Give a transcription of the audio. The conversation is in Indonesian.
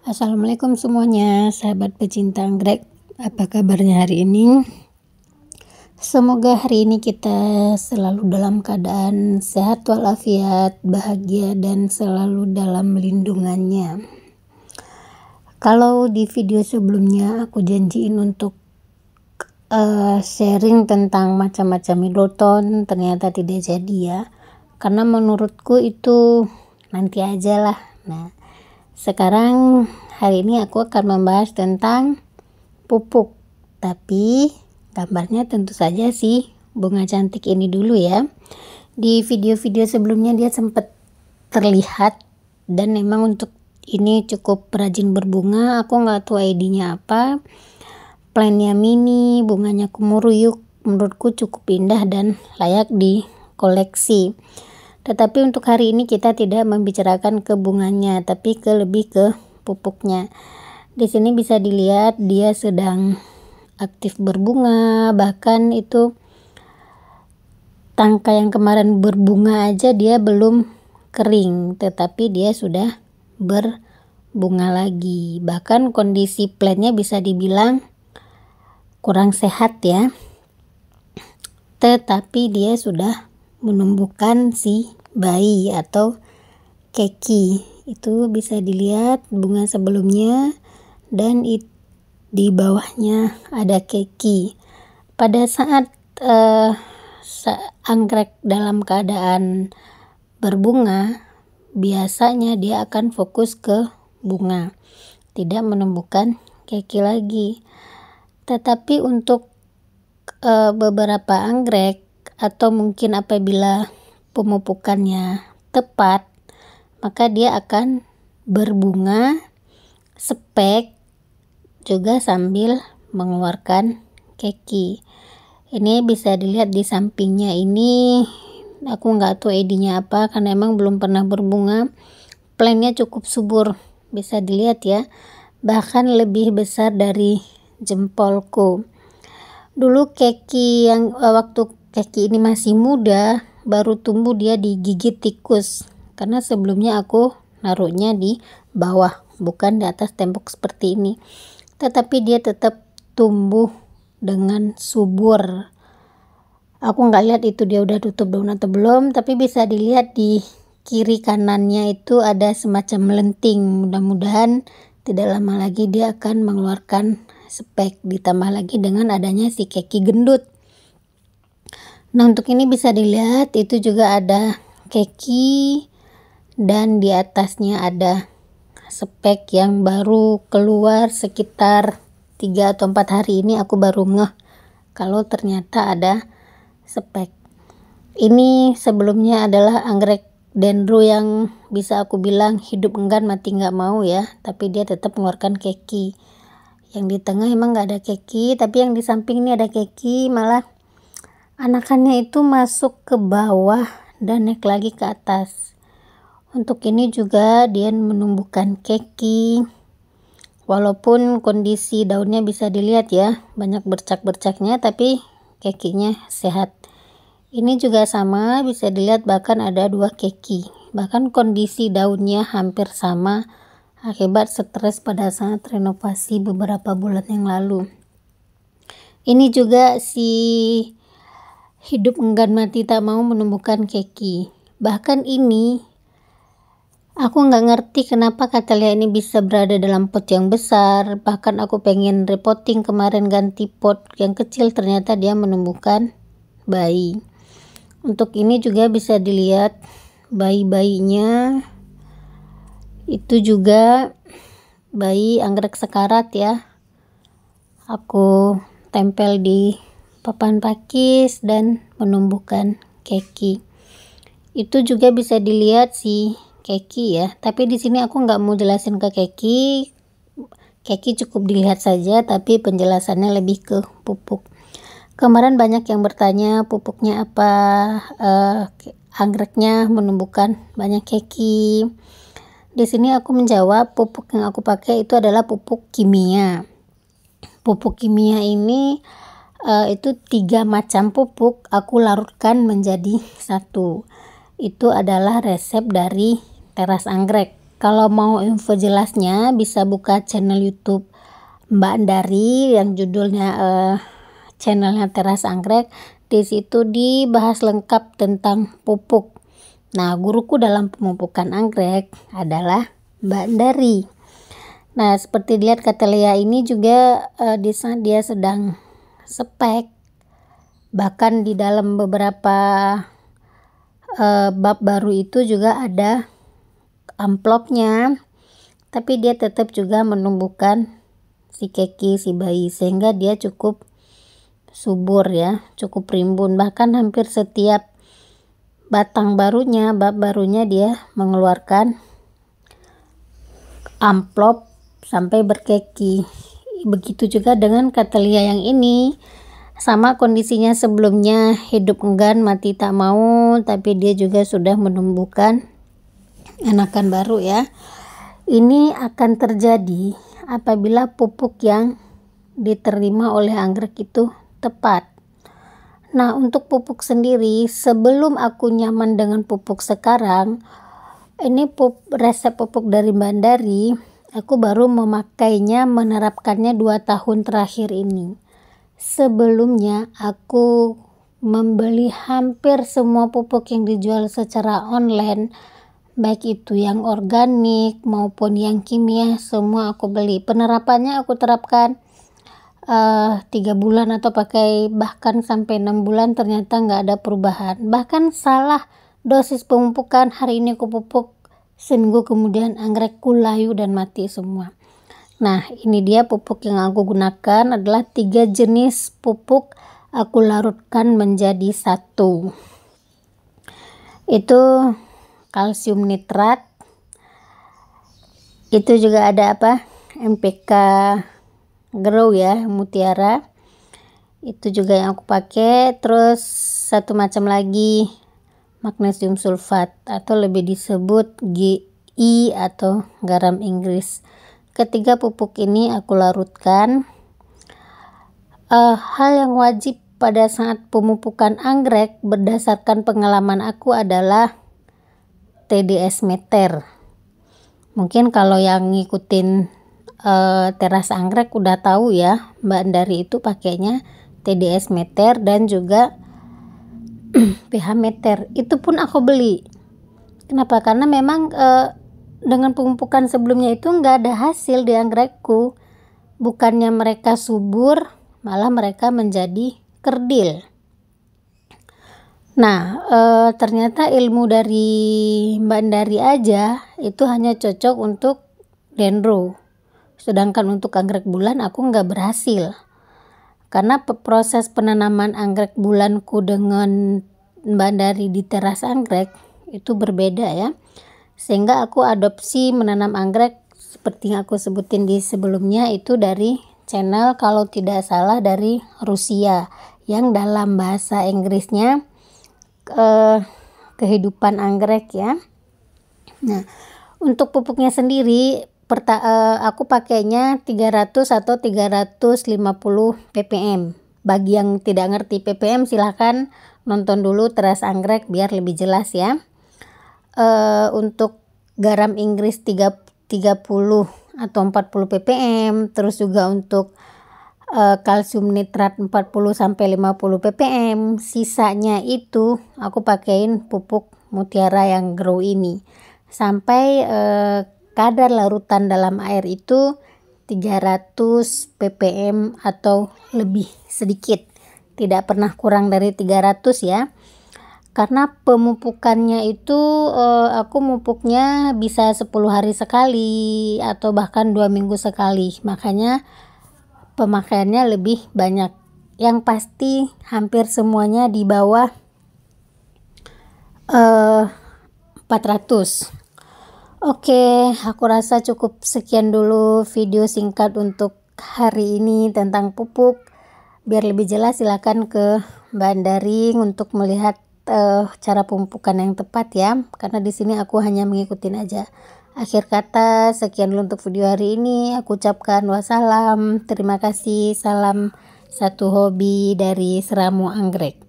Assalamualaikum semuanya, sahabat pecinta anggrek. Apa kabarnya hari ini? Semoga hari ini kita selalu dalam keadaan sehat walafiat, bahagia, dan selalu dalam lindungannya. Kalau di video sebelumnya aku janjiin untuk sharing tentang macam-macam middleton, ternyata tidak jadi ya. Karena menurutku itu nanti aja lah. Nah, sekarang hari ini aku akan membahas tentang pupuk, tapi gambarnya tentu saja sih bunga cantik ini dulu ya. Di video-video sebelumnya dia sempat terlihat dan memang untuk ini cukup rajin berbunga. Aku nggak tahu ID-nya apa, plannya mini, bunganya kumuruyuk, menurutku cukup indah dan layak dikoleksi. Tetapi untuk hari ini kita tidak membicarakan ke bunganya, tapi lebih ke pupuknya. Di sini bisa dilihat dia sedang aktif berbunga, bahkan itu tangkai yang kemarin berbunga aja dia belum kering, tetapi dia sudah berbunga lagi. Bahkan kondisi plantnya bisa dibilang kurang sehat ya, tetapi dia sudah menumbuhkan si bayi atau keki. Itu bisa dilihat bunga sebelumnya dan di bawahnya ada keki. Pada saat anggrek dalam keadaan berbunga, biasanya dia akan fokus ke bunga, tidak menumbuhkan keki lagi. Tetapi untuk beberapa anggrek atau mungkin apabila pemupukannya tepat, maka dia akan berbunga spek juga sambil mengeluarkan keki. Ini bisa dilihat di sampingnya ini, aku nggak tahu ID-nya apa karena emang belum pernah berbunga. Plantnya cukup subur, bisa dilihat ya, bahkan lebih besar dari jempolku. Dulu keki yang waktu keki ini masih muda, baru tumbuh dia digigit tikus, karena sebelumnya aku naruhnya di bawah, bukan di atas tembok seperti ini. Tetapi dia tetap tumbuh dengan subur. Aku nggak lihat itu dia udah tutup daun atau belum, tapi bisa dilihat di kiri kanannya itu ada semacam lenting. Mudah-mudahan tidak lama lagi dia akan mengeluarkan spek, ditambah lagi dengan adanya si keki gendut. Nah, untuk ini bisa dilihat itu juga ada keki dan di atasnya ada spek yang baru keluar sekitar 3 atau 4 hari ini. Aku baru ngeh kalau ternyata ada spek. Ini sebelumnya adalah anggrek dendro yang bisa aku bilang hidup enggan mati nggak mau ya, tapi dia tetap mengeluarkan keki. Yang di tengah emang nggak ada keki, tapi yang di samping ini ada keki, malah anakannya itu masuk ke bawah dan naik lagi ke atas. Untuk ini juga dia menumbuhkan keki, walaupun kondisi daunnya bisa dilihat ya, banyak bercak-bercaknya, tapi kekinya sehat. Ini juga sama, bisa dilihat bahkan ada 2 keki, bahkan kondisi daunnya hampir sama akibat stres pada saat renovasi beberapa bulan yang lalu. Ini juga si hidup enggan mati tak mau menumbuhkan keki. Bahkan ini aku nggak ngerti kenapa Cattleya ini bisa berada dalam pot yang besar. Bahkan aku pengen repotting kemarin ganti pot yang kecil, ternyata dia menumbuhkan bayi. Untuk ini juga bisa dilihat bayi-bayinya, itu juga bayi anggrek sekarat ya. Aku tempel di papan pakis dan menumbuhkan keki. Itu juga bisa dilihat si keki ya, tapi di sini aku nggak mau jelasin ke keki. Keki cukup dilihat saja, tapi penjelasannya lebih ke pupuk. Kemarin banyak yang bertanya pupuknya apa, anggreknya menumbuhkan banyak keki. Di sini aku menjawab pupuk yang aku pakai itu adalah pupuk kimia. Pupuk kimia ini itu 3 macam pupuk aku larutkan menjadi satu. Itu adalah resep dari Teras Anggrek. Kalau mau info jelasnya bisa buka channel YouTube Mbak Andari yang judulnya channelnya Teras Anggrek. Di situ dibahas lengkap tentang pupuk. Nah, guruku dalam pemupukan anggrek adalah Mbak Andari. Nah, seperti dilihat Cattleya ini juga dia sedang spek. Bahkan di dalam beberapa bab baru itu juga ada amplopnya, tapi dia tetap juga menumbuhkan si keki, si bayi, sehingga dia cukup subur ya, cukup rimbun. Bahkan hampir setiap bab barunya dia mengeluarkan amplop sampai berkeki. Begitu juga dengan Cattleya yang ini, sama kondisinya sebelumnya, hidup enggan mati tak mau, tapi dia juga sudah menumbuhkan anakan baru ya. Ini akan terjadi apabila pupuk yang diterima oleh anggrek itu tepat. Nah, untuk pupuk sendiri, sebelum aku nyaman dengan pupuk sekarang, ini resep pupuk dari Mbak Andari, aku baru memakainya, menerapkannya 2 tahun terakhir ini. Sebelumnya aku membeli hampir semua pupuk yang dijual secara online, baik itu yang organik maupun yang kimia, semua aku beli. Penerapannya aku terapkan 3 bulan atau pakai bahkan sampai 6 bulan, ternyata nggak ada perubahan. Bahkan salah dosis pemupukan, hari ini aku pupuk, seminggu kemudian anggrekku layu dan mati semua. Nah, ini dia pupuk yang aku gunakan adalah 3 jenis pupuk aku larutkan menjadi satu. Itu kalsium nitrat, itu juga ada NPK Grow ya, Mutiara, itu juga yang aku pakai. Terus satu macam lagi magnesium sulfat atau lebih disebut GI atau garam Inggris. Ketiga pupuk ini aku larutkan. Hal yang wajib pada saat pemupukan anggrek berdasarkan pengalaman aku adalah TDS meter. Mungkin kalau yang ngikutin Teras Anggrek udah tahu ya, Mbak Andari itu pakainya TDS meter dan juga pH meter. Itu pun aku beli. Kenapa? Karena memang dengan pemupukan sebelumnya itu nggak ada hasil di anggrekku. Bukannya mereka subur, malah mereka menjadi kerdil. Nah, ternyata ilmu dari Mbak Andari aja itu hanya cocok untuk dendro. Sedangkan untuk anggrek bulan aku nggak berhasil. Karena proses penanaman anggrek bulanku dengan Mbak Andari di Teras Anggrek itu berbeda ya. Sehingga aku adopsi menanam anggrek seperti yang aku sebutin di sebelumnya, itu dari channel kalau tidak salah dari Rusia, yang dalam bahasa Inggrisnya kehidupan anggrek ya. Nah, untuk pupuknya sendiri aku pakainya 300 atau 350 ppm. Bagi yang tidak ngerti ppm silahkan nonton dulu Teras Anggrek biar lebih jelas ya. Untuk garam Inggris 30 atau 40 ppm, terus juga untuk kalsium nitrat 40 sampai 50 ppm. Sisanya itu aku pakein pupuk Mutiara yang Grow ini. Sampai kadar larutan dalam air itu 300 ppm atau lebih sedikit. Tidak pernah kurang dari 300 ya. Karena pemupukannya itu aku mupuknya bisa 10 hari sekali atau bahkan 2 minggu sekali. Makanya pemakaiannya lebih banyak. Yang pasti hampir semuanya di bawah 400. Oke, aku rasa cukup sekian dulu video singkat untuk hari ini tentang pupuk. Biar lebih jelas silakan ke Mbak Andari untuk melihat cara pemupukan yang tepat ya, karena di sini aku hanya mengikutin aja. Akhir kata, sekian dulu untuk video hari ini. Aku ucapkan wassalam, terima kasih, salam satu hobi dari Seramu Anggrek.